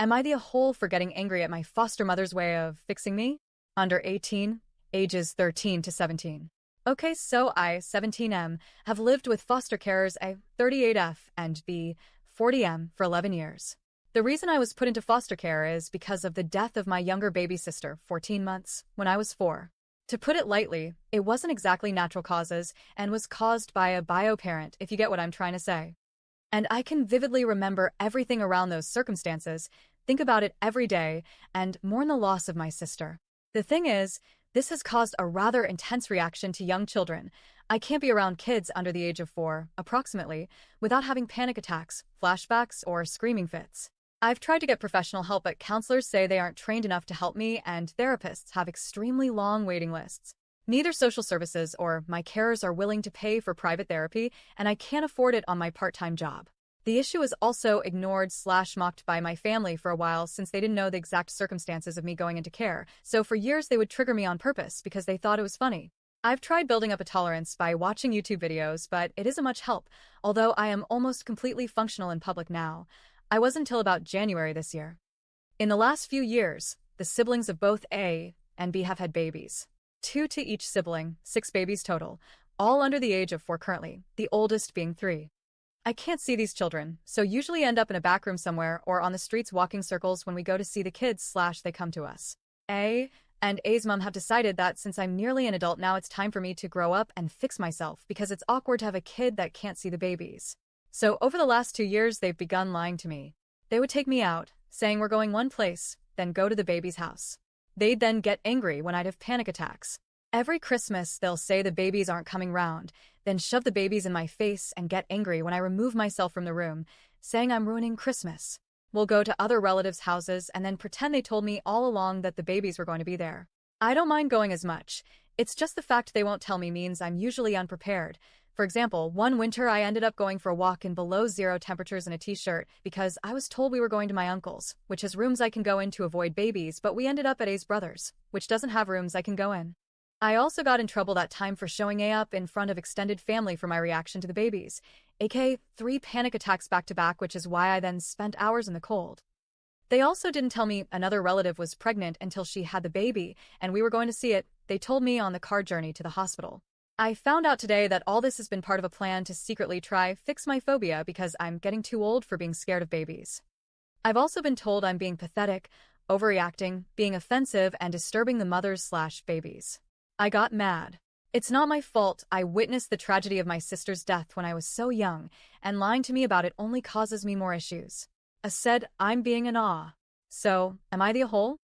Am I the whole for getting angry at my foster mother's way of fixing me? Under 18, ages 13 to 17. Okay, so I, 17M, have lived with foster carers A, 38F, and B, 40M for 11 years. The reason I was put into foster care is because of the death of my younger baby sister, 14 months, when I was 4. To put it lightly, it wasn't exactly natural causes and was caused by a bio parent, if you get what I'm trying to say. And I can vividly remember everything around those circumstances, think about it every day, and mourn the loss of my sister. The thing is, this has caused a rather intense reaction to young children. I can't be around kids under the age of 4, approximately, without having panic attacks, flashbacks, or screaming fits. I've tried to get professional help, but counselors say they aren't trained enough to help me, and therapists have extremely long waiting lists. Neither social services or my carers are willing to pay for private therapy, and I can't afford it on my part-time job. The issue is also ignored/mocked by my family for a while since they didn't know the exact circumstances of me going into care, so for years they would trigger me on purpose because they thought it was funny. I've tried building up a tolerance by watching YouTube videos, but it isn't much help, although I am almost completely functional in public now. I was until about January this year. In the last few years, the siblings of both A and B have had babies. 2 to each sibling, 6 babies total, all under the age of 4 currently, the oldest being 3. I can't see these children, so usually end up in a back room somewhere or on the streets walking circles when we go to see the kids/they come to us. A and A's mom have decided that since I'm nearly an adult now, it's time for me to grow up and fix myself because it's awkward to have a kid that can't see the babies. So over the last 2 years, they've begun lying to me. They would take me out, saying we're going one place, then go to the baby's house. They'd then get angry when I'd have panic attacks. Every Christmas, they'll say the babies aren't coming round, then shove the babies in my face and get angry when I remove myself from the room, saying I'm ruining Christmas. We'll go to other relatives' houses and then pretend they told me all along that the babies were going to be there. I don't mind going as much. It's just the fact they won't tell me means I'm usually unprepared. For example, one winter I ended up going for a walk in below zero temperatures in a t-shirt because I was told we were going to my uncle's, which has rooms I can go in to avoid babies, but we ended up at A's brother's, which doesn't have rooms I can go in. I also got in trouble that time for showing A up in front of extended family for my reaction to the babies, aka 3 panic attacks back to back, which is why I then spent hours in the cold. They also didn't tell me another relative was pregnant until she had the baby, and we were going to see it. They told me on the car journey to the hospital. I found out today that all this has been part of a plan to secretly try fix my phobia because I'm getting too old for being scared of babies. I've also been told I'm being pathetic, overreacting, being offensive, and disturbing the mothers/babies. I got mad. It's not my fault. I witnessed the tragedy of my sister's death when I was so young, and lying to me about it only causes me more issues. I said I'm being an awe. So, am I the whole?